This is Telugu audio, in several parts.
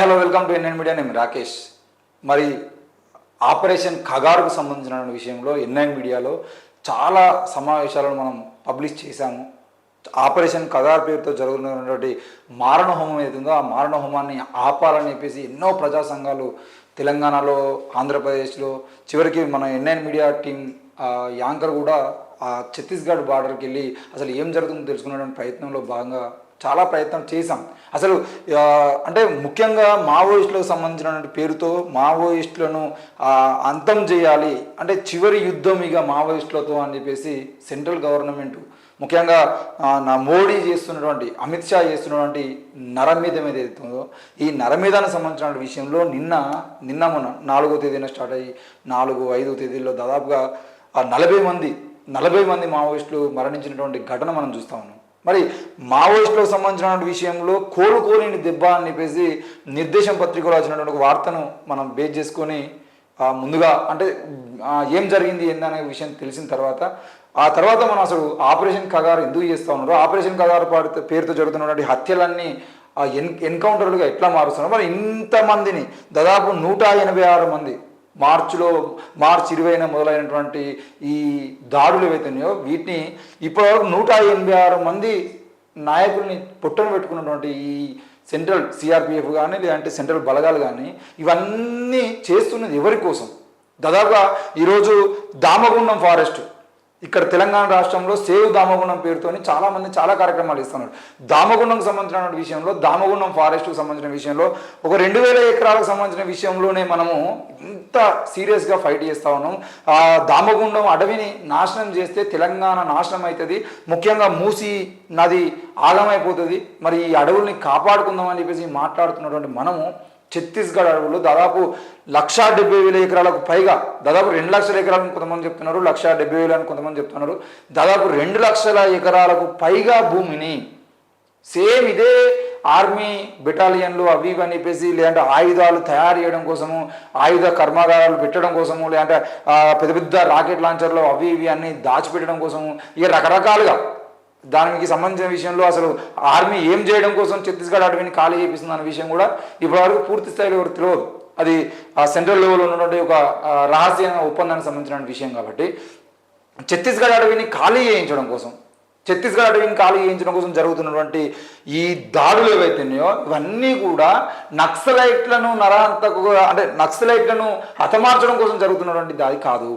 Hello welcome to NN media. నేను రాకేష్. మరి ఆపరేషన్ ఖగార్కు సంబంధించిన విషయంలో ఎన్ఎన్ మీడియాలో చాలా సమావేశాలను మనం పబ్లిష్ చేశాము. ఆపరేషన్ ఖగార్ పేరుతో జరుగుతున్నటువంటి మారణ హోమం ఏదైతుందో ఆ మారణ హోమాన్ని ఆపాలని చెప్పేసి ఎన్నో ప్రజా సంఘాలు తెలంగాణలో, ఆంధ్రప్రదేశ్లో, చివరికి మన ఎన్ఎన్ మీడియా టీం యాంకర్ కూడా ఛత్తీస్గఢ్ బార్డర్కి వెళ్ళి అసలు ఏం జరుగుతుందో తెలుసుకునేటువంటి ప్రయత్నంలో భాగంగా చాలా ప్రయత్నం చేశాం. అసలు అంటే ముఖ్యంగా మావోయిస్టులకు సంబంధించిన పేరుతో మావోయిస్టులను అంతం చేయాలి అంటే చివరి యుద్ధం ఇక మావోయిస్టులతో అని చెప్పేసి సెంట్రల్ గవర్నమెంట్ ముఖ్యంగా మోడీ చేస్తున్నటువంటి, అమిత్ షా చేస్తున్నటువంటి నరమేధం ఏదైతుందో ఈ నరమేధానికి సంబంధించిన విషయంలో నిన్న మొన్న 4వ తేదీన స్టార్ట్ అయ్యి 4-5 తేదీల్లో దాదాపుగా 40 మంది మావోయిస్టులు మరణించినటువంటి ఘటన మనం చూస్తూ ఉన్నాం. మరి మావోయిస్టులకు సంబంధించిన విషయంలో కోలుకోలేని దెబ్బ అని చెప్పేసి నిర్దేశం పత్రికలో వచ్చినటువంటి వార్తను మనం బేస్ చేసుకొని ముందుగా అంటే ఏం జరిగింది ఏందనే విషయం తెలిసిన తర్వాత ఆ తర్వాత మనం అసలు ఆపరేషన్ ఖగార్ ఎందుకు చేస్తూ ఉన్నారో, ఆపరేషన్ ఖగార్ పేరుతో జరుగుతున్నటువంటి హత్యలన్నీ ఎన్కౌంటర్లుగా ఎట్లా మారుస్తున్నారు. మరి ఇంతమందిని దాదాపు 186 మంది మార్చి 20న మొదలైనటువంటి ఈ దాడులు ఏవైతున్నాయో వీటిని ఇప్పటివరకు 186 మంది నాయకుల్ని పొట్టను పెట్టుకున్నటువంటి ఈ సెంట్రల్ సిఆర్పిఎఫ్ కానీ లేదంటే సెంట్రల్ బలగాలు కానీ ఇవన్నీ చేస్తున్నది ఎవరి కోసం? దాదాపుగా ఈరోజు దామగుండం ఫారెస్ట్ ఇక్కడ తెలంగాణ రాష్ట్రంలో సేవ్ దామగుండం పేరుతోని చాలామంది చాలా కార్యక్రమాలు ఇస్తున్నారు. దామగుండంకు సంబంధించిన విషయంలో, దామగుండం ఫారెస్ట్కు సంబంధించిన విషయంలో ఒక 2000 ఎకరాలకు సంబంధించిన విషయంలోనే మనము ఇంత సీరియస్గా ఫైట్ చేస్తూ ఉన్నాం. ఆ దామగుండం అడవిని నాశనం చేస్తే తెలంగాణ నాశనం అవుతుంది, ముఖ్యంగా మూసి నది ఆగమైపోతుంది. మరి ఈ అడవుల్ని కాపాడుకుందామని చెప్పేసి మాట్లాడుతున్నటువంటి మనము ఛత్తీస్గఢ్ అడవుల్లో దాదాపు 170,000 ఎకరాలకు పైగా, దాదాపు 2 లక్షల ఎకరాలను కొంతమంది చెప్తున్నారు, 170,000 అని కొంతమంది చెప్తున్నారు, దాదాపు 2 లక్షల ఎకరాలకు పైగా భూమిని సేమ్ ఇదే ఆర్మీ బెటాలియన్లు అవి ఇవి అని చెప్పేసి లేదంటే ఆయుధాలు తయారు చేయడం కోసము, ఆయుధ కర్మాగారాలు పెట్టడం కోసము, లేదంటే పెద్ద పెద్ద రాకెట్ లాంచర్లు అవి ఇవి అన్ని దాచిపెట్టడం కోసము, ఇక రకరకాలుగా దానికి సంబంధించిన విషయంలో అసలు ఆర్మీ ఏం చేయడం కోసం ఛత్తీస్గఢ్ అడవిని ఖాళీ చేపిస్తుంది అనే విషయం కూడా ఇప్పటివరకు పూర్తి స్థాయిలో ఎవరు తెలియదు. అది సెంట్రల్ లెవెల్లో ఉన్నటువంటి ఒక రహస్య ఒప్పందానికి సంబంధించిన విషయం. కాబట్టి ఛత్తీస్గఢ్ అడవిని ఖాళీ చేయించడం కోసం జరుగుతున్నటువంటి ఈ దాడులు ఏవైతున్నాయో ఇవన్నీ కూడా నక్సలైట్లను నక్సలైట్లను హతమార్చడం కోసం జరుగుతున్నటువంటి దాడి కాదు.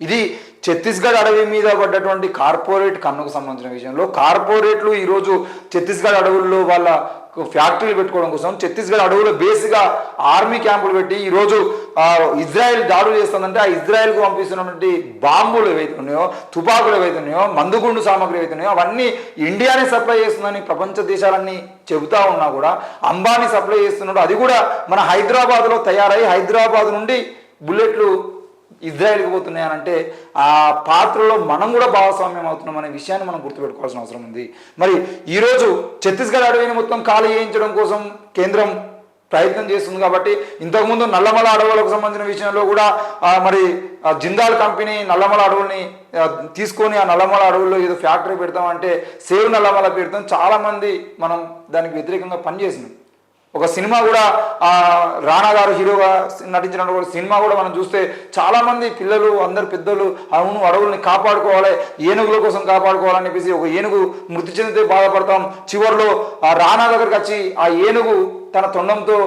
ఇది ఛత్తీస్గఢ్ అడవి మీద పడ్డటువంటి కార్పొరేట్ కన్నుకు సంబంధించిన విషయంలో కార్పొరేట్లు ఈరోజు ఛత్తీస్గఢ్ అడవుల్లో వాళ్ళ ఫ్యాక్టరీలు పెట్టుకోవడం కోసం ఛత్తీస్గఢ్ అడవుల్లో బేస్గా ఆర్మీ క్యాంపులు పెట్టి ఈరోజు ఇజ్రాయెల్ దాడులు చేస్తుందంటే ఆ ఇజ్రాయెల్కు పంపిస్తున్నటువంటి బాంబులు ఏవైతే ఉన్నాయో, తుపాకులు ఏవైతే ఉన్నాయో, మందుగుండు సామాగ్రి ఏవైతే ఉన్నాయో అవన్నీ ఇండియానే సప్లై చేస్తుందని ప్రపంచ దేశాలన్నీ చెబుతా ఉన్నా కూడా అంబానీ సప్లై చేస్తున్నాడు. అది కూడా మన హైదరాబాద్లో తయారై హైదరాబాద్ నుండి బుల్లెట్లు ఇజ్రాయెల్కి పోతున్నాయని అంటే ఆ పాత్రలో మనం కూడా భాగస్వామ్యం అవుతున్నాం అనే విషయాన్ని మనం గుర్తుపెట్టుకోవాల్సిన అవసరం ఉంది. మరి ఈరోజు ఛత్తీస్గఢ్ అడవిని మొత్తం ఖాళీ చేయించడం కోసం కేంద్రం ప్రయత్నం చేస్తుంది. కాబట్టి ఇంతకుముందు నల్లమల అడవులకు సంబంధించిన విషయంలో కూడా మరి జిందాల్ కంపెనీ నల్లమల అడవుల్ని తీసుకొని ఆ నల్లమల అడవుల్లో ఏదో ఫ్యాక్టరీ పెడతామంటే సేవ్ నల్లమల పెడతాం చాలామంది మనం దానికి వ్యతిరేకంగా పనిచేసినాం. ఒక సినిమా కూడా రానా గారు హీరోగా నటించిన సినిమా కూడా మనం చూస్తే చాలామంది పిల్లలు అందరు పెద్దలు అవును అడవుల్ని కాపాడుకోవాలి, ఏనుగుల కోసం కాపాడుకోవాలని చెప్పేసి ఒక ఏనుగు మృతి చెందితే బాధపడతాం, చివరిలో ఆ రానా దగ్గరికి వచ్చి ఆ ఏనుగు తన తొండంతో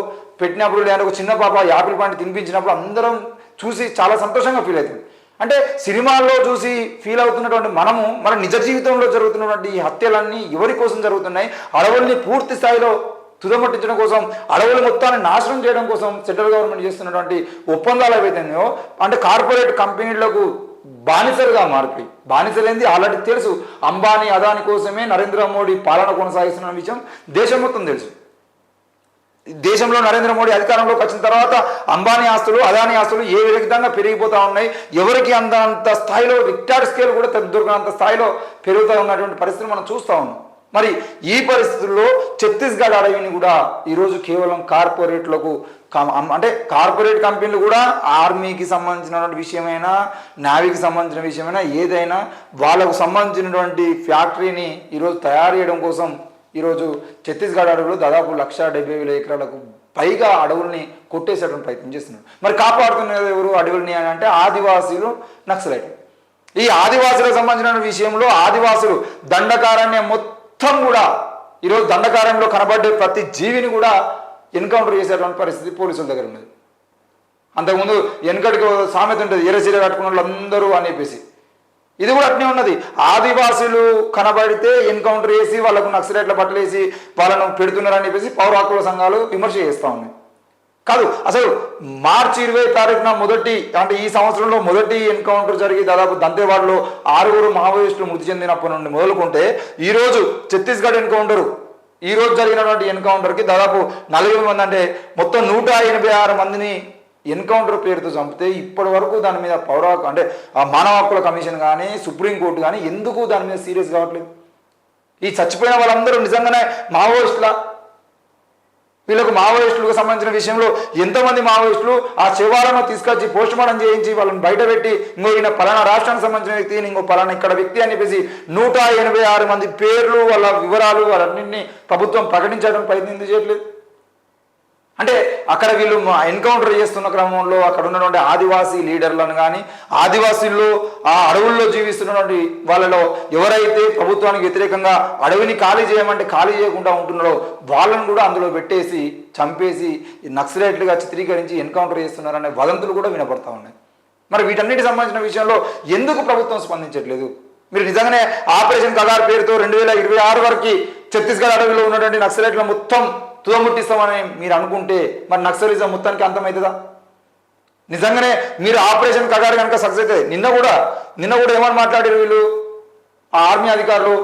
పెట్టినప్పుడు లేదా ఒక చిన్న పాప యాపిల్ పండు తినిపించినప్పుడు అందరం చూసి చాలా సంతోషంగా ఫీల్ అవుతుంది. అంటే సినిమాల్లో చూసి ఫీల్ అవుతున్నటువంటి మనము మన నిజ జీవితంలో జరుగుతున్నటువంటి ఈ హత్యలన్నీ ఎవరి కోసం జరుగుతున్నాయి? అడవుల్ని పూర్తి స్థాయిలో తుదమట్టించడం కోసం, అడవుల మొత్తాన్ని నాశనం చేయడం కోసం సెంట్రల్ గవర్నమెంట్ చేస్తున్నటువంటి ఒప్పందాలు ఏవైతున్నాయో అంటే కార్పొరేట్ కంపెనీలకు బానిసలుగా మారిపోయి, బానిసలేంది ఆల్రెడీ తెలుసు, అంబానీ అదాని కోసమే నరేంద్ర మోడీ పాలన కొనసాగిస్తున్న విషయం దేశం మొత్తం తెలుసు. దేశంలో నరేంద్ర మోడీ అధికారంలోకి వచ్చిన తర్వాత అంబానీ ఆస్తులు, అదానీ ఆస్తులు ఏ విధంగా పెరిగిపోతూ ఉన్నాయి, ఎవరికి అంత స్థాయిలో రికార్డ్ స్కేల్ కూడా దొరికినంత స్థాయిలో పెరుగుతూ ఉన్నటువంటి పరిస్థితిని మనం చూస్తూ ఉన్నాం. మరి ఈ పరిస్థితుల్లో ఛత్తీస్గఢ్ అడవిని కూడా ఈరోజు కేవలం కార్పొరేట్లకు అంటే కార్పొరేట్ కంపెనీలు కూడా ఆర్మీకి సంబంధించినటువంటి విషయమైనా, నేవీకి సంబంధించిన విషయమైనా ఏదైనా వాళ్ళకు సంబంధించినటువంటి ఫ్యాక్టరీని ఈరోజు తయారు చేయడం కోసం ఈరోజు ఛత్తీస్గఢ్ అడవులు దాదాపు 170,000 ఎకరాలకు పైగా అడవుల్ని కొట్టేసేటువంటి ప్రయత్నం చేస్తున్నారు. మరి కాపాడుతున్నది ఎవరు అడవుల్ని అని అంటే ఆదివాసీలు, నక్సలైట్లు. ఈ ఆదివాసులకు సంబంధించిన విషయంలో ఆదివాసులు దండకారణ్యం మొత్తం కూడా ఈరోజు దండకారణ్యంలో కనబడే ప్రతి జీవిని కూడా ఎన్కౌంటర్ చేసేటువంటి పరిస్థితి పోలీసుల దగ్గర ఉన్నది. అంతకుముందు వెనకటికి సామెత ఉంటుంది, ఎర్రచీర కట్టుకున్న వాళ్ళందరూ అని చెప్పేసి. ఇది కూడా అట్నే ఉన్నది. ఆదివాసులు కనబడితే ఎన్కౌంటర్ చేసి వాళ్ళకు నక్సలైట్ల బట్టలేసి వాళ్ళను పెడుతున్నారని చెప్పేసి పౌర హక్కుల సంఘాలు విమర్శ చేస్తూ ఉన్నాయి. కాదు, అసలు మార్చి 20 తారీఖున అంటే ఈ సంవత్సరంలో మొదటి ఎన్కౌంటర్ జరిగి దాదాపు దంతేవాడలో 6 మావోయిస్టులు మృతి చెందినప్పటి నుండి మొదలుకుంటే ఈరోజు ఛత్తీస్గఢ్ ఎన్కౌంటర్, ఈరోజు జరిగినటువంటి ఎన్కౌంటర్కి దాదాపు 40 మంది, అంటే మొత్తం 186 మందిని ఎన్కౌంటర్ పేరుతో చంపితే ఇప్పటి వరకు దాని మీద అంటే మానవ హక్కుల కమిషన్ కానీ సుప్రీంకోర్టు కానీ ఎందుకు దాని మీద సీరియస్ కావట్లేదు? ఈ చచ్చిపోయిన వాళ్ళందరూ నిజంగానే మావోయిస్టుల? వీళ్ళకు మావోయిస్టులకు సంబంధించిన విషయంలో ఎంతమంది మావోయిస్టులు ఆ శవాలను తీసుకొచ్చి పోస్ట్ మార్టం చేయించి వాళ్ళని బయట పెట్టి ఇంకో ఈయన పలానా రాష్ట్రానికి సంబంధించిన వ్యక్తి, ఇంకో పలానా ఇక్కడ వ్యక్తి అని చెప్పేసి 186 మంది పేర్లు, వాళ్ళ వివరాలు, వాళ్ళన్నింటినీ ప్రభుత్వం ప్రకటించడానికి ప్రయత్నం చేయట్లేదు. అంటే అక్కడ వీళ్ళు ఎన్కౌంటర్ చేస్తున్న క్రమంలో అక్కడ ఉన్నటువంటి ఆదివాసీ లీడర్లను కానీ ఆదివాసీల్లో ఆ అడవుల్లో జీవిస్తున్నటువంటి వాళ్ళలో ఎవరైతే ప్రభుత్వానికి వ్యతిరేకంగా అడవిని ఖాళీ చేయమంటే ఖాళీ చేయకుండా ఉంటున్నారో వాళ్ళను కూడా అందులో పెట్టేసి చంపేసి నక్సలైట్లుగా చిత్రీకరించి ఎన్కౌంటర్ చేస్తున్నారనే వదంతులు కూడా వినపడతా ఉన్నాయి. మరి వీటన్నిటి సంబంధించిన విషయంలో ఎందుకు ప్రభుత్వం స్పందించట్లేదు? మీరు నిజంగానే ఆపరేషన్ కగార్ పేరుతో 2026 వరకు ఛత్తీస్గఢ్ అడవిలో ఉన్నటువంటి నక్సలైట్ల మొత్తం తుదముట్టిస్తామని మీరు అనుకుంటే మరి నక్సలిజం మొత్తానికి అంతమవుతుందా? నిజంగానే మీరు ఆపరేషన్ కగారు కనుక సక్సెస్ అవుతుంది. నిన్న కూడా ఏమని మాట్లాడారు వీళ్ళు, ఆ ఆర్మీ అధికారులు,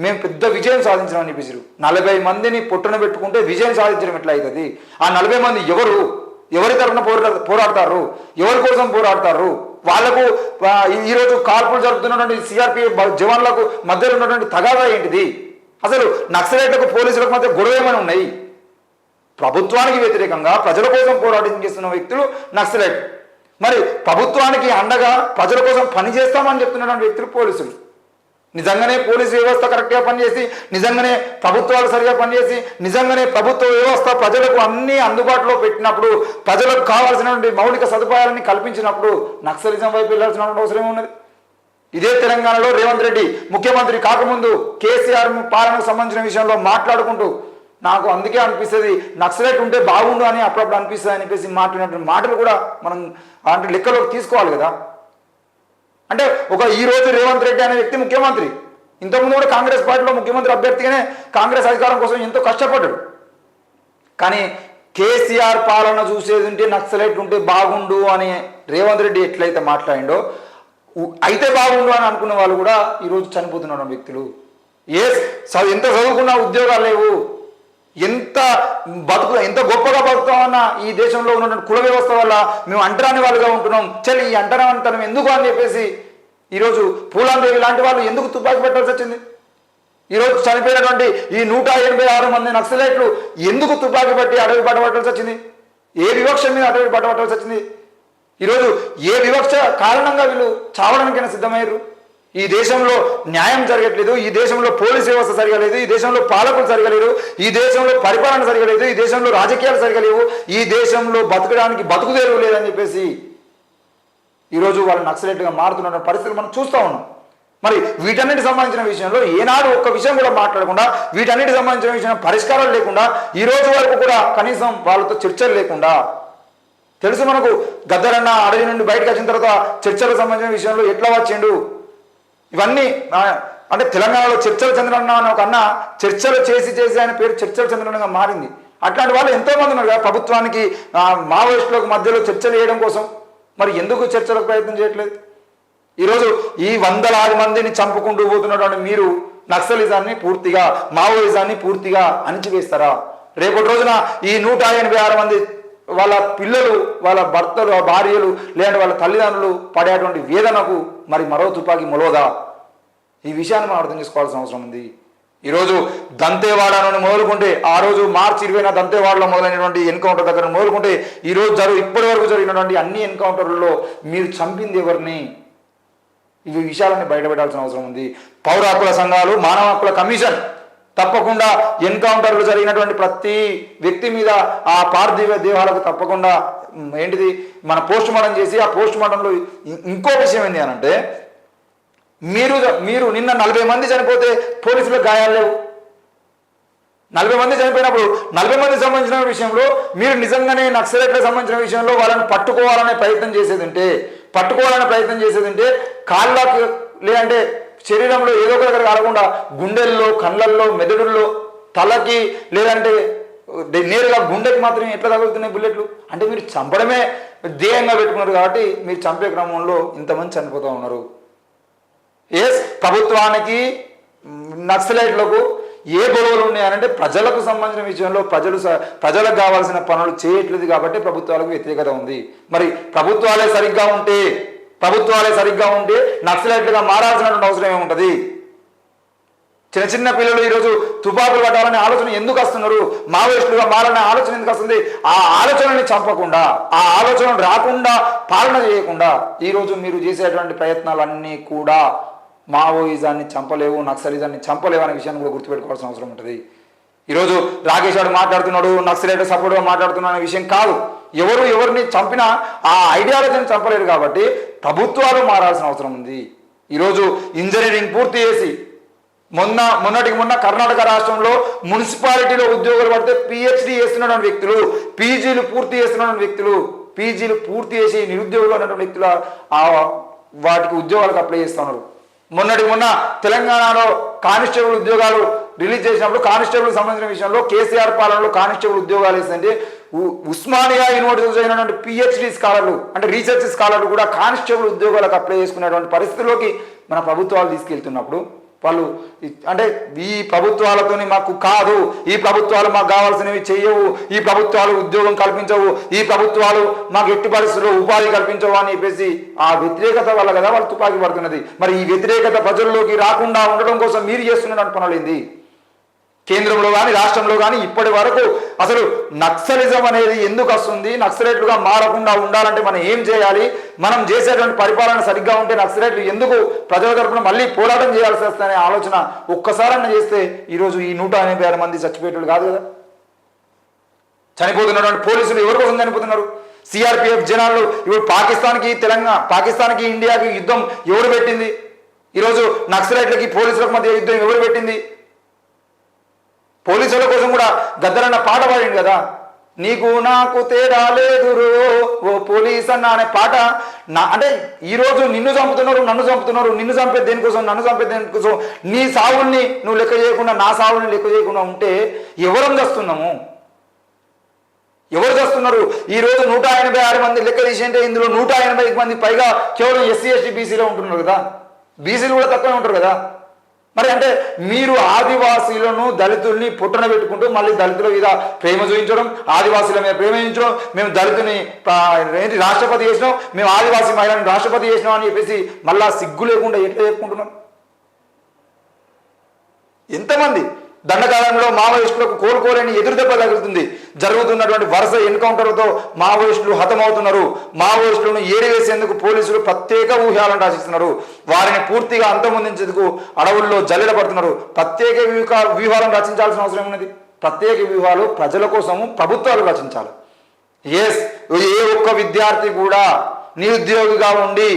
మేము పెద్ద విజయం సాధించినామని చెప్పేసారు. 40 మందిని పొట్టున పెట్టుకుంటే విజయం సాధించడం ఎట్లా అవుతుంది? ఆ 40 మంది ఎవరి తరఫున పోరాడతారు? ఎవరి కోసం పోరాడతారు? వాళ్లకు ఈరోజు కాల్పులు జరుపుతున్నటువంటి సిఆర్పిఎఫ్ జవాన్లకు మధ్యలో ఉన్నటువంటి తగాదా ఏంటిది? అసలు నక్సలైట్లకు పోలీసులకు మధ్య గొడవ ఏమైనా ఉన్నాయి? ప్రభుత్వానికి వ్యతిరేకంగా ప్రజల కోసం పోరాటం చేస్తున్న వ్యక్తులు నక్సలైట్. మరి ప్రభుత్వానికి అండగా ప్రజల కోసం పనిచేస్తామని చెప్తున్నటువంటి వ్యక్తులు పోలీసులు. నిజంగానే పోలీసు వ్యవస్థ కరెక్ట్గా పనిచేసి, నిజంగానే ప్రభుత్వాలు సరిగా పనిచేసి, నిజంగానే ప్రభుత్వ వ్యవస్థ ప్రజలకు అన్ని అందుబాటులో పెట్టినప్పుడు, ప్రజలకు కావాల్సినటువంటి మౌలిక సదుపాయాలని కల్పించినప్పుడు నక్సలిజం వైపు వెళ్లాల్సిన అవసరం ఉన్నది. ఇదే తెలంగాణలో రేవంత్ రెడ్డి ముఖ్యమంత్రి కాకముందు కేసీఆర్ పాలనకు సంబంధించిన విషయంలో మాట్లాడుకుంటూ, నాకు అందుకే అనిపిస్తుంది నక్సలైట్ ఉంటే బాగుండు అని అప్పుడప్పుడు అనిపిస్తుంది అని చెప్పేసి మాట్లాడినటువంటి మాటలు కూడా మనం అంటే లెక్కలోకి తీసుకోవాలి కదా. అంటే ఈ రోజు రేవంత్ రెడ్డి అనే వ్యక్తి ముఖ్యమంత్రి, ఇంతకుముందు కూడా కాంగ్రెస్ పార్టీలో ముఖ్యమంత్రి అభ్యర్థిగానే కాంగ్రెస్ అధికారం కోసం ఎంతో కష్టపడ్డాడు. కానీ కేసీఆర్ పాలన చూసేది ఉంటే నక్సలైట్ ఉంటే బాగుండు అని రేవంత్ రెడ్డి ఎట్లయితే మాట్లాడిండో, అయితే బాగుండు అని అనుకున్న వాళ్ళు కూడా ఈరోజు చనిపోతున్న వ్యక్తులు. ఎంత చదువుకున్నా ఉద్యోగాలు లేవు, ఎంత గొప్పగా బతుకుతామన్న ఈ దేశంలో ఉన్నటువంటి కుల వ్యవస్థ వల్ల మేము అంటరాని వాళ్ళుగా ఉంటున్నాం. చలి ఈ అంటరానితనం ఎందుకు అని చెప్పేసి ఈరోజు పూలాందేవి లాంటి వాళ్ళు ఎందుకు తుపాకీ పెట్టాల్సి వచ్చింది? ఈరోజు చనిపోయినటువంటి ఈ 186 మంది నక్సలైట్లు ఎందుకు తుపాకీ పట్టి అడవి పట్టబట్టాల్సి వచ్చింది? ఏ వివక్ష మీద అడవి పట్టబట్టాల్సి వచ్చింది? ఈరోజు ఏ వివక్ష కారణంగా వీళ్ళు చావడానికైనా సిద్ధమయ్యారు? ఈ దేశంలో న్యాయం జరగట్లేదు, ఈ దేశంలో పోలీస్ వ్యవస్థ సరిగలేదు, ఈ దేశంలో పాలకులు సరిగలేరు, ఈ దేశంలో పరిపాలన సరిగలేదు, ఈ దేశంలో రాజకీయాలు సరిగలేవు, ఈ దేశంలో బతకడానికి బతుకుదేరు లేదని చెప్పేసి ఈరోజు వాళ్ళు నక్సలైట్గా మారుతున్న పరిస్థితులు మనం చూస్తూ ఉన్నాం. మరి వీటన్నిటి సంబంధించిన విషయంలో ఏనాడు ఒక్క విషయం కూడా మాట్లాడకుండా, వీటన్నిటి సంబంధించిన విషయం పరిష్కారాలు లేకుండా, ఈ రోజు వరకు కూడా కనీసం వాళ్ళతో చర్చలు లేకుండా, తెలుసు మనకు గద్దరన్న అడవి నుండి బయటకు వచ్చిన తర్వాత చర్చలకు సంబంధించిన విషయంలో ఎట్లా వచ్చిండు, ఇవన్నీ అంటే తెలంగాణలో చర్చల చంద్రన్న అని ఒక అన్న చర్చలు చేసి ఆయన పేరు చర్చల చంద్రన్నగా మారింది. అట్లాంటి వాళ్ళు ఎంతోమంది ఉన్నారు కదా ప్రభుత్వానికి మావోయిస్టులకు మధ్యలో చర్చలు చేయడం కోసం. మరి ఎందుకు చర్చలకు ప్రయత్నం చేయట్లేదు? ఈరోజు ఈ వందలాది మందిని చంపుకుంటూ పోతున్నటువంటి మీరు నక్సలిజాన్ని పూర్తిగా, మావోయిజాన్ని పూర్తిగా అణిచివేస్తారా? రేపటి రోజున ఈ 186 మంది వాళ్ళ పిల్లలు, వాళ్ళ భర్తలు, భార్యలు, లేదంటే వాళ్ళ తల్లిదండ్రులు పడేటువంటి వేదనకు మరి మరో తుపాకీ మొలవదా? ఈ విషయాన్ని మనం అర్థం చేసుకోవాల్సిన అవసరం ఉంది. ఈరోజు దంతేవాడ నుండి మొదలుకుంటే, ఆ రోజు మార్చి 20న దంతేవాడలో మొదలైనటువంటి ఎన్కౌంటర్ దగ్గర మొదలుకుంటే ఈ రోజు ఇప్పటి వరకు జరిగినటువంటి అన్ని ఎన్కౌంటర్లలో మీరు చంపింది ఎవరిని? ఇవి విషయాలని బయటపెట్టాల్సిన అవసరం ఉంది. పౌర హక్కుల సంఘాలు, మానవ హక్కుల కమిషన్ తప్పకుండా ఎన్కౌంటర్లు జరిగినటువంటి ప్రతి వ్యక్తి మీద ఆ పార్థివ దేహాలకు తప్పకుండా ఏంటిది మన పోస్ట్ మార్టం చేసి ఆ పోస్ట్ మార్టంలో ఇంకో విషయం ఏంటి అని అంటే మీరు నిన్న 40 మంది చనిపోతే పోలీసులకు గాయాలు లేవు. 40 మంది చనిపోయినప్పుడు 40 మందికి సంబంధించిన విషయంలో మీరు నిజంగానే నక్సలైట్లకు సంబంధించిన విషయంలో వాళ్ళని పట్టుకోవాలనే ప్రయత్నం చేసేది ఉంటే కాళ్ళకు లేదంటే శరీరంలో ఏదో ఒక దగ్గర కాకుండా గుండెల్లో, కళ్ళల్లో, మెదడుల్లో, తలకి లేదంటే నేరుగా గుండెకి మాత్రమే ఎట్లా తగులుతున్నాయి బుల్లెట్లు? అంటే మీరు చంపడమే ధ్యేయంగా పెట్టుకున్నారు కాబట్టి మీరు చంపే క్రమంలో ఇంతమంది చనిపోతూ ఉన్నారు. ప్రభుత్వానికి నక్సలైట్లకు ఏ గొడవలు ఉన్నాయనంటే ప్రజలకు సంబంధించిన విషయంలో ప్రజలకు కావాల్సిన పనులు చేయట్లేదు కాబట్టి ప్రభుత్వాలకు వ్యతిరేకత ఉంది. మరి ప్రభుత్వాలే సరిగ్గా ఉంటే నక్సలైట్లుగా మారాల్సినటువంటి అవసరం ఏముంటుంది? చిన్న పిల్లలు ఈరోజు తుపాకులు పట్టాలనే ఆలోచన ఎందుకు వస్తున్నారు? మావోయిస్టులుగా మారాలనే ఆలోచన ఎందుకు వస్తుంది? ఆ ఆలోచనని చంపకుండా, ఆ ఆలోచన రాకుండా, పాలన చేయకుండా ఈరోజు మీరు చేసేటువంటి ప్రయత్నాలన్నీ కూడా మావోయిజాన్ని చంపలేవు, నక్సలిజాన్ని చంపలేవు అనే విషయాన్ని కూడా గుర్తుపెట్టుకోవాల్సిన అవసరం ఉంటుంది. ఈరోజు రాకేష్ గారు మాట్లాడుతున్నాడు, నక్సలైట్ సపోర్ట్గా మాట్లాడుతున్నాడు అనే విషయం కాదు. ఎవరిని చంపినా ఆ ఐడియాలజీని చంపలేరు కాబట్టి ప్రభుత్వాలు మారాల్సిన అవసరం ఉంది. ఈరోజు ఇంజనీరింగ్ పూర్తి చేసి మొన్నటికి మొన్న కర్ణాటక రాష్ట్రంలో మున్సిపాలిటీలో ఉద్యోగాలు పడితే పిహెచ్డి చేస్తున్నటువంటి వ్యక్తులు, పీజీలు పూర్తి చేస్తున్నటువంటి వ్యక్తులు, పీజీలు పూర్తి చేసి నిరుద్యోగులు అన్నటువంటి వ్యక్తుల వాటికి ఉద్యోగాలకు అప్లై చేస్తున్నారు. మొన్న తెలంగాణలో కానిస్టేబుల్ ఉద్యోగాలు రిలీజ్ చేసినప్పుడు కానిస్టేబుల్ సంబంధించిన విషయంలో కేసీఆర్ పాలనలో కానిస్టేబుల్ ఉద్యోగాలు ఇస్తుంటే ఉస్మానియా యూనివర్సిటీలో జరిగినటువంటి పిహెచ్డి స్కాలర్లు అంటే రీసెర్చ్ స్కాలర్లు కూడా కానిస్టేబుల్ ఉద్యోగాలకు అప్లై చేసుకునేటువంటి పరిస్థితుల్లోకి మన ప్రభుత్వాలు తీసుకెళ్తున్నప్పుడు వాళ్ళు అంటే ఈ ప్రభుత్వాలతోని మాకు కాదు, ఈ ప్రభుత్వాలు మాకు కావాల్సినవి చెయ్యవు, ఈ ప్రభుత్వాలు ఉద్యోగం కల్పించవు, ఈ ప్రభుత్వాలు మాకు ఎట్టి పరిస్థితుల్లో ఉపాధి కల్పించవు అని చెప్పేసి ఆ వ్యతిరేకత వల్ల కదా వాళ్ళు తుపాకీ పడుతున్నది. మరి ఈ వ్యతిరేకత ప్రజల్లోకి రాకుండా ఉండడం కోసం మీరు చేస్తున్నటువంటి పనులు ఏంది? కేంద్రంలో కానీ రాష్ట్రంలో కానీ ఇప్పటి వరకు అసలు నక్సలిజం అనేది ఎందుకు వస్తుంది, నక్సలైట్లుగా మారకుండా ఉండాలంటే మనం ఏం చేయాలి, మనం చేసేటువంటి పరిపాలన సరిగ్గా ఉంటే నక్సలైట్లు ఎందుకు ప్రజల తరపున మళ్ళీ పోరాటం చేయాల్సి వస్తుందనే ఆలోచన ఒక్కసారన్నా చేస్తే ఈరోజు ఈ 186 మంది చచ్చిపోయేటోళ్ళు కాదు కదా. చనిపోతున్నటువంటి పోలీసులు ఎవరి కోసం చనిపోతున్నారు? సిఆర్పిఎఫ్ జనాలు. ఇప్పుడు పాకిస్తాన్కి ఇండియాకి యుద్ధం ఎవరు పెట్టింది? ఈరోజు నక్సలైట్లకి పోలీసులకు మధ్య యుద్ధం ఎవరు పెట్టింది? పోలీసుల కోసం కూడా గద్దరన్న పాట పాడింది కదా, నీకు నాకు తేడా లేదురో ఓ పోలీస్ అన్న అనే పాట. అంటే ఈరోజు నిన్ను చంపుతున్నారు, నన్ను చంపుతున్నారు. నిన్ను చంపేది దేనికోసం, నన్ను చంపేది దేనికోసం? నీ సావుల్ని నువ్వు లెక్క చేయకుండా, నా సావుల్ని లెక్క చేయకుండా ఉంటే ఎవరం చేస్తున్నాము? ఎవరు చేస్తున్నారు? ఈరోజు 186 మంది లెక్క తీసి అంటే ఇందులో 180 మంది పైగా కేవలం ఎస్సీ ఎస్టీ బీసీలో ఉంటున్నారు కదా. బీసీలు కూడా తక్కువే ఉంటారు కదా. మరి అంటే మీరు ఆదివాసీలను దళితుల్ని పుట్టన పెట్టుకుంటూ మళ్ళీ దళితుల మీద ప్రేమ చూపించడం, ఆదివాసీల మీద ప్రేమించడం, మేము దళితుని రాష్ట్రపతి చేసినాం, మేము ఆదివాసీ మహిళని రాష్ట్రపతి చేసినాం అని చెప్పేసి మళ్ళా సిగ్గు లేకుండా ఎట్లా చెప్పుకుంటున్నాం? ఎంతమంది దండకాలంలో మావోయిస్టులకు కోలుకోలేని ఎదురుదెబ్బ తగులుతుంది. జరుగుతున్నటువంటి వరుస ఎన్కౌంటర్లతో మావోయిస్టులు హతమవుతున్నారు. మావోయిస్టులను ఏరివేసేందుకు పోలీసులు ప్రత్యేక వ్యూహాలను రచిస్తున్నారు. వారిని పూర్తిగా అంతమొందించేందుకు అడవుల్లో జల్లెడ పడుతున్నారు. ప్రత్యేక వ్యూహాలను రచించాల్సిన అవసరం ఉన్నది. ప్రత్యేక వ్యూహాలు ప్రజల కోసము ప్రభుత్వాలు రచించాలి. ఏ ఒక్క విద్యార్థి కూడా నిరుద్యోగిగా ఉండి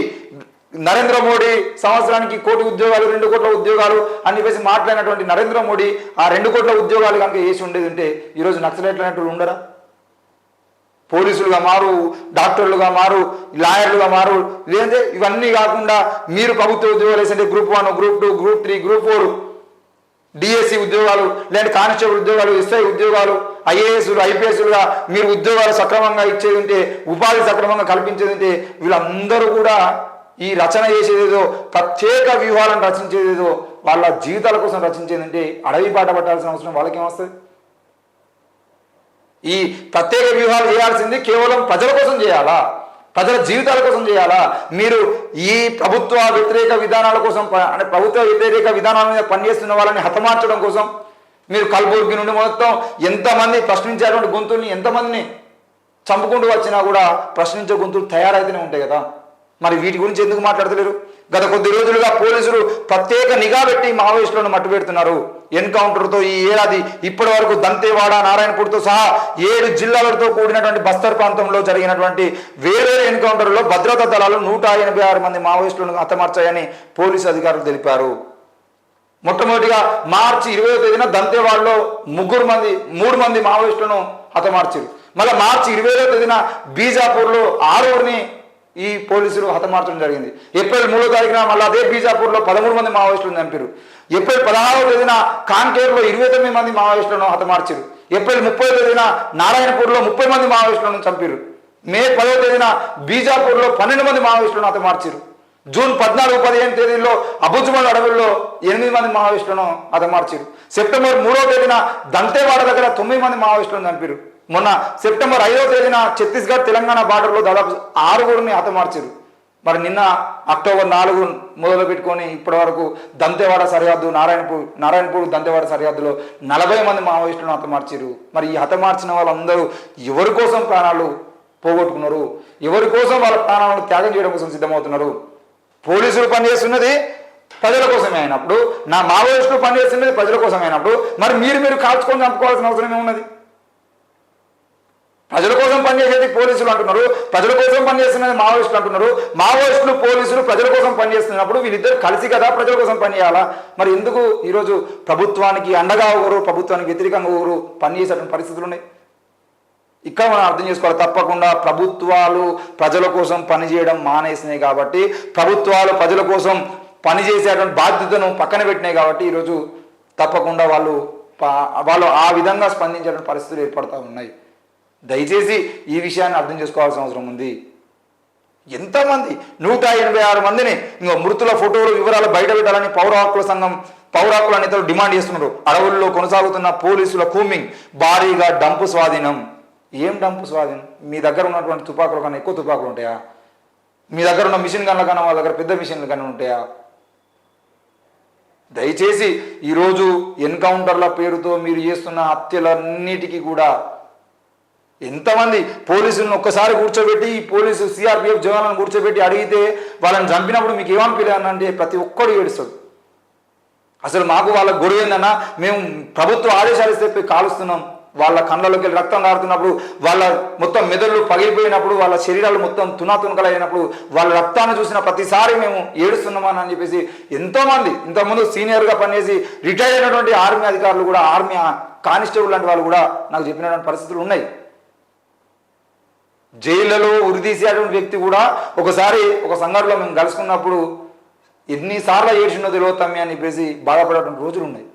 నరేంద్ర మోడీ సంవత్సరానికి 1 కోటి ఉద్యోగాలు 2 కోట్ల ఉద్యోగాలు అని చెప్పేసి మాట్లాడినటువంటి నరేంద్ర మోడీ ఆ 2 కోట్ల ఉద్యోగాలు కనుక వేసి ఉండేది ఉంటే ఈరోజు నక్సలైట్లు అనేటువంటి ఉండరా? పోలీసులుగా మారు, డాక్టర్లుగా మారు, లాయర్లుగా మారు. లేదంటే ఇవన్నీ కాకుండా మీరు ప్రభుత్వ ఉద్యోగాలు వేసంటే group 1, group 2, group 3, group 4, DSC ఉద్యోగాలు, లేదంటే కానిస్టేబుల్ ఉద్యోగాలు, ఎస్ఐ ఉద్యోగాలు, ఐఏఎస్లు, ఐపీఎస్లుగా మీరు ఉద్యోగాలు సక్రమంగా ఇచ్చేది ఉంటే, ఉపాధి సక్రమంగా కల్పించేది ఉంటే వీళ్ళందరూ కూడా ఈ రచన చేసేదేదో, ప్రత్యేక వ్యూహాలను రచించేదేదో, వాళ్ళ జీవితాల కోసం రచించేదంటే అడవి బాట పట్టాల్సిన అవసరం వాళ్ళకేమొస్తుంది? ఈ ప్రత్యేక వ్యూహాలు చేయాల్సింది కేవలం ప్రజల కోసం చేయాలా? ప్రజల జీవితాల కోసం చేయాలా? మీరు ఈ ప్రభుత్వ వ్యతిరేక విధానాల కోసం అంటే ప్రభుత్వ వ్యతిరేక విధానాల మీద పనిచేస్తున్న వాళ్ళని హతమార్చడం కోసం మీరు కల్బుర్గి నుండి మొత్తం ఎంతమంది ప్రశ్నించేటువంటి గొంతుల్ని ఎంతమందిని చంపుకుంటూ వచ్చినా కూడా ప్రశ్నించే గొంతులు తయారైతేనే ఉంటాయి కదా. మరి వీటి గురించి ఎందుకు మాట్లాడతలేరు? గత కొద్ది రోజులుగా పోలీసులు ప్రత్యేక నిఘా పెట్టి మావోయిస్టులను మట్టుపెడుతున్నారు. ఎన్కౌంటర్తో ఈ ఏడాది ఇప్పటి వరకు దంతేవాడ, నారాయణపూర్తో సహా 7 జిల్లాలతో కూడినటువంటి బస్తర్ ప్రాంతంలో జరిగినటువంటి వేర్వేరు ఎన్కౌంటర్లో భద్రతా దళాలు 186 మంది మావోయిస్టులను హతమార్చాయని పోలీసు అధికారులు తెలిపారు. మొట్టమొదటిగా మార్చి 20వ తేదీన దంతేవాడలో 3 మంది మావోయిస్టులను హతమార్చారు. మళ్ళీ మార్చి 20వ తేదీన బీజాపూర్లో 6 ఈ పోలీసులు హతమార్చడం జరిగింది. ఏప్రిల్ 3వ తారీఖున మళ్ళీ అదే బీజాపూర్లో 13 మంది మావోయిస్టులను చంపారు. ఏప్రిల్ 16వ తేదీన కాంకేర్లో 29 మంది మావోయిస్టులను హతమార్చారు. ఏప్రిల్ 30వ తేదీన నారాయణపూర్లో 30 మంది మావోయిస్టులను చంపారు. మే 10వ తేదీన బీజాపూర్లో 12 మంది మావోయిస్టులను హతమార్చారు. జూన్ 14, 15 తేదీల్లో అబుజ్మల్ అడవుల్లో 8 మంది మావోయిస్టులను హతమార్చారు. సెప్టెంబర్ 3వ తేదీన దంతేవాడ దగ్గర 9 మంది మావోయిస్టులను చంపారు. మొన్న సెప్టెంబర్ 5వ తేదీన ఛత్తీస్గఢ్ తెలంగాణ బార్డర్లో దాదాపు 6 హతమార్చారు. మరి నిన్న అక్టోబర్ 4 మొదలు పెట్టుకొని ఇప్పటి వరకు దంతేవాడ సరిహద్దు, నారాయణపూర్ దంతేవాడ సరిహద్దులో 40 మంది మావోయిస్టులను హతమార్చారు. మరి ఈ హతమార్చిన వాళ్ళందరూ ఎవరి కోసం ప్రాణాలు పోగొట్టుకున్నారు? ఎవరి కోసం వాళ్ళ ప్రాణాలను త్యాగం చేయడం కోసం సిద్ధమవుతున్నారు? పోలీసులు పనిచేస్తున్నది ప్రజల కోసమే అయినప్పుడు, నా మావోయిస్టులు పనిచేస్తున్నది ప్రజల కోసమే అయినప్పుడు, మరి మీరు కాల్చుకొని చంపుకోవాల్సిన అవసరం ఏమున్నది? ప్రజల కోసం పనిచేసేది పోలీసులు అంటున్నారు, ప్రజల కోసం పనిచేస్తున్నది మావోయిస్టులు అంటున్నారు. మావోయిస్టులు, పోలీసులు ప్రజల కోసం పనిచేస్తున్నప్పుడు వీళ్ళిద్దరు కలిసి కదా ప్రజల కోసం పనిచేయాలా? మరి ఎందుకు ఈరోజు ప్రభుత్వానికి అండగా ఒకరు, ప్రభుత్వానికి వ్యతిరేకంగా ఒకరు పనిచేసేటువంటి పరిస్థితులు ఉన్నాయి? ఇక్కడ మనం అర్థం చేసుకోవాలి. తప్పకుండా ప్రభుత్వాలు ప్రజల కోసం పనిచేయడం మానేసినాయి కాబట్టి, ప్రభుత్వాలు ప్రజల కోసం పనిచేసేటువంటి బాధ్యతను పక్కన పెట్టినాయి కాబట్టి ఈరోజు తప్పకుండా వాళ్ళు ఆ విధంగా స్పందించేటువంటి పరిస్థితులు ఏర్పడతా ఉన్నాయి. దయచేసి ఈ విషయాన్ని అర్థం చేసుకోవాల్సిన అవసరం ఉంది. ఎంతమంది 186 మందిని ఇంకో మృతుల ఫోటోలు, వివరాలు బయట పెట్టాలని పౌర హక్కుల నేతలు డిమాండ్ చేస్తున్నారు. అడవుల్లో కొనసాగుతున్న పోలీసుల కూంబింగ్, భారీగా డంపు స్వాధీనం. ఏం డంపు స్వాధీనం? మీ దగ్గర ఉన్నటువంటి తుపాకుల కన్నా ఎక్కువ తుపాకులు ఉంటాయా? మీ దగ్గర ఉన్న మిషన్ గన్ల కన్నా వాళ్ళ దగ్గర పెద్ద మిషన్ల కన్నా ఉంటాయా? దయచేసి ఈరోజు ఎన్కౌంటర్ల పేరుతో మీరు చేస్తున్న హత్యలన్నిటికీ కూడా ఎంతమంది పోలీసులను ఒక్కసారి కూర్చోబెట్టి, పోలీసు సిఆర్పిఎఫ్ జవాన్లను కూర్చోబెట్టి అడిగితే వాళ్ళని చంపినప్పుడు మీకు ఏమనిపించాలంటే ప్రతి ఒక్కడు ఏడుస్తాడు. అసలు మాకు వాళ్ళ గొడవ ఏందన్నా, మేము ప్రభుత్వ ఆదేశాలు ఇస్తే కాలుస్తున్నాం, వాళ్ళ కళ్ళలోకి రక్తం కారుతున్నప్పుడు, వాళ్ళ మొత్తం మెదళ్ళు పగిలిపోయినప్పుడు, వాళ్ళ శరీరాలు మొత్తం తునాతునకలైనప్పుడు, వాళ్ళ రక్తాన్ని చూసిన ప్రతిసారి మేము ఏడుస్తున్నామని అని చెప్పేసి ఎంతోమంది ఇంతకుముందు సీనియర్గా పనిచేసి రిటైర్ అయినటువంటి ఆర్మీ అధికారులు కూడా, ఆర్మీ కానిస్టేబుల్ లాంటి వాళ్ళు కూడా నాకు చెప్పినటువంటి పరిస్థితులు ఉన్నాయి. జైళ్లలో ఉరితీసేటువంటి వ్యక్తి కూడా ఒకసారి ఒక సంఘటనలో మేము కలుసుకున్నప్పుడు ఎన్నిసార్లు ఏడ్చినో తెలియతామే అని చెప్పేసి బాధపడేటువంటి రోజులు ఉన్నాయి.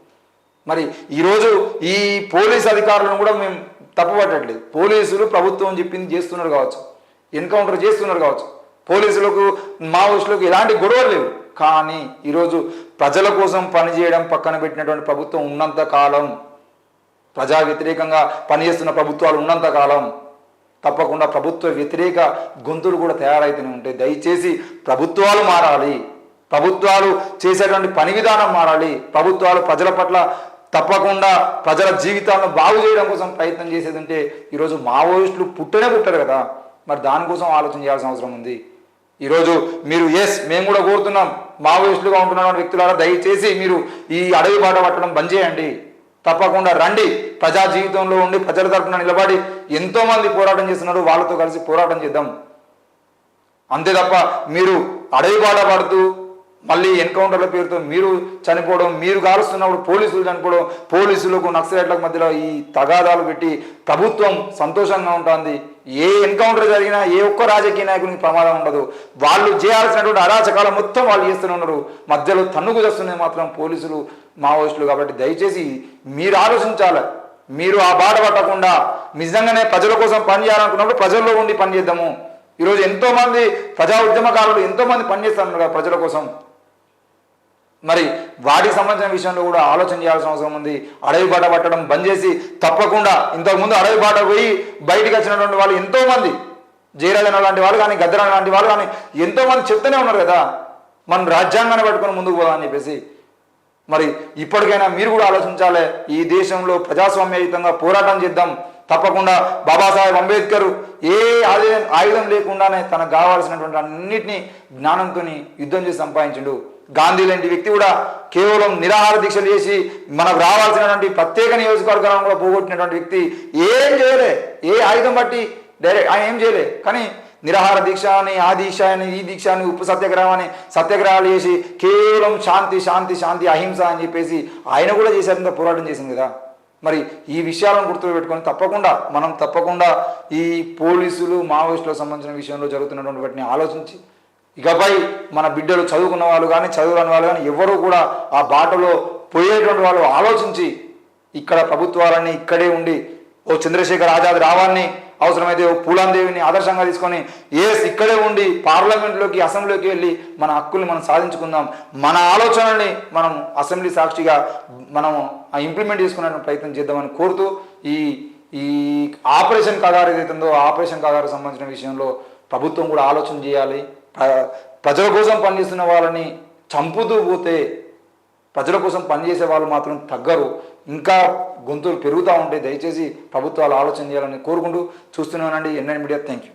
మరి ఈరోజు ఈ పోలీస్ అధికారులను కూడా మేము తప్పుపట్టట్లేదు. పోలీసులు ప్రభుత్వం చెప్పింది చేస్తున్నారు కావచ్చు, ఎన్కౌంటర్ చేస్తున్నారు కావచ్చు, పోలీసులకు మావోయిస్టులకు ఎలాంటి గొడవలు లేవు. కానీ ఈరోజు ప్రజల కోసం పనిచేయడం పక్కన పెట్టినటువంటి ప్రభుత్వం ఉన్నంత కాలం, ప్రజా వ్యతిరేకంగా పనిచేస్తున్న ప్రభుత్వాలు ఉన్నంత కాలం తప్పకుండా ప్రభుత్వ వ్యతిరేక గొంతులు కూడా తయారైతూనే ఉంటాయి. దయచేసి ప్రభుత్వాలు మారాలి, ప్రభుత్వాలు చేసేటువంటి పని విధానం మారాలి, ప్రభుత్వాలు ప్రజల పట్ల తప్పకుండా ప్రజల జీవితాలను బాగు చేయడం కోసం ప్రయత్నం చేసేది ఉంటే ఈరోజు మావోయిస్టులు పుట్టరు కదా. మరి దానికోసం ఆలోచన చేయాల్సిన అవసరం ఉంది. ఈరోజు మీరు మేము కూడా కోరుతున్నాం, మావోయిస్టులుగా ఉంటున్న వ్యక్తులారా దయచేసి మీరు ఈ అడవి బాట పట్టడం బంద్ చేయండి. తప్పకుండా రండి, ప్రజా జీవితంలో ఉండి ప్రజల తరపున నిలబడి ఎంతోమంది పోరాటం చేస్తున్నారు, వాళ్ళతో కలిసి పోరాటం చేద్దాం. అంతే తప్ప మీరు అడవి బాట పడుతూ మళ్ళీ ఎన్కౌంటర్ల పేరుతో మీరు చనిపోవడం, మీరు కాలుస్తున్నప్పుడు పోలీసులు చనిపోవడం, పోలీసులకు నక్సలైట్లకు మధ్యలో ఈ తగాదాలు పెట్టి ప్రభుత్వం సంతోషంగా ఉంటుంది. ఏ ఎన్కౌంటర్ జరిగినా ఏ ఒక్క రాజకీయ నాయకునికి ప్రమాదం ఉండదు. వాళ్ళు చేయాల్సినటువంటి అరాచకాలు మొత్తం వాళ్ళు చేస్తూనే ఉన్నారు. మధ్యలో తన్నుకు చేస్తున్నది మాత్రం పోలీసులు, మావోయిస్టులు. కాబట్టి దయచేసి మీరు ఆలోచించాలి. మీరు ఆ బాట పట్టకుండా నిజంగానే ప్రజల కోసం పనిచేయాలనుకున్నప్పుడు ప్రజల్లో ఉండి పనిచేద్దాము. ఈరోజు ఎంతోమంది ప్రజా ఉద్యమకారులు ఎంతోమంది పనిచేస్తున్నారు కదా ప్రజల కోసం. మరి వాటికి సంబంధించిన విషయంలో కూడా ఆలోచన చేయాల్సిన అవసరం ఉంది. అడవి బాట పట్టడం బంద్ చేసి తప్పకుండా ఇంతకుముందు అడవి బాట పోయి బయటికి వచ్చినటువంటి వాళ్ళు ఎంతోమంది, జయరాజన్ లాంటి వాళ్ళు కానీ, గద్దరన్న లాంటి వాళ్ళు కానీ ఎంతోమంది చెప్తూనే ఉన్నారు కదా మనం రాజ్యాంగాన్ని పట్టుకొని ముందుకు పోదామని చెప్పేసి. మరి ఇప్పటికైనా మీరు కూడా ఆలోచించాలి. ఈ దేశంలో ప్రజాస్వామ్యయుతంగా పోరాటం చేద్దాం, తప్పకుండా బాబాసాహెబ్ అంబేద్కర్ ఏ ఆయుధం లేకుండానే తనకు కావాల్సినటువంటి అన్నిటినీ జ్ఞానంతో యుద్ధం చేసి సంపాదించిండు. గాంధీ లాంటి వ్యక్తి కూడా కేవలం నిరాహార దీక్షలు చేసి మనకు రావాల్సినటువంటి ప్రత్యేక నియోజకవర్గాలను కూడా పోగొట్టినటువంటి వ్యక్తి ఏం చేయలే, ఏ ఆయుధం బట్టి డైరెక్ట్ ఆయన ఏం చేయలే. కానీ నిరాహార దీక్ష అని, ఆ దీక్ష అని, ఈ దీక్ష అని, ఉప్పు సత్యాగ్రహం అని సత్యాగ్రహాలు చేసి కేవలం శాంతి శాంతి శాంతి అహింస అని చెప్పేసి ఆయన కూడా చేసేంత పోరాటం చేసింది కదా. మరి ఈ విషయాలను గుర్తుపెట్టుకొని తప్పకుండా ఈ పోలీసులు మావోయిస్టులకు సంబంధించిన విషయంలో జరుగుతున్నటువంటి వాటిని ఆలోచించి ఇకపై మన బిడ్డలు చదువుకున్న వాళ్ళు కానీ చదువురాని వాళ్ళు కానీ ఎవరు కూడా ఆ బాటలో పోయేటువంటి వాళ్ళు ఆలోచించి ఇక్కడ ప్రభుత్వాలన్నీ ఇక్కడే ఉండి ఓ చంద్రశేఖర్ ఆజాద్ రావాన్ని అవసరమైతే ఓ పూలందేవిని ఆదర్శంగా తీసుకొని ఇక్కడే ఉండి పార్లమెంట్లోకి అసెంబ్లీకి వెళ్ళి మన హక్కుల్ని మనం సాధించుకుందాం. మన ఆలోచనల్ని మనం అసెంబ్లీ సాక్షిగా మనం ఇంప్లిమెంట్ చేసుకునే ప్రయత్నం చేద్దామని కోరుతూ ఈ ఆపరేషన్ కగారు ఏదైతుందో ఆపరేషన్ కగారు సంబంధించిన విషయంలో ప్రభుత్వం కూడా ఆలోచన చేయాలి. ప్రజల కోసం పనిచేస్తున్న వాళ్ళని చంపుతూ పోతే ప్రజల కోసం పనిచేసే వాళ్ళు మాత్రం తగ్గరు, ఇంకా గొంతులు పెరుగుతూ ఉంటాయి. దయచేసి ప్రభుత్వాలు ఆలోచన చేయాలని కోరుకుంటూ చూస్తున్నానండి ఎన్ఎన్ మీడియా. Thank you.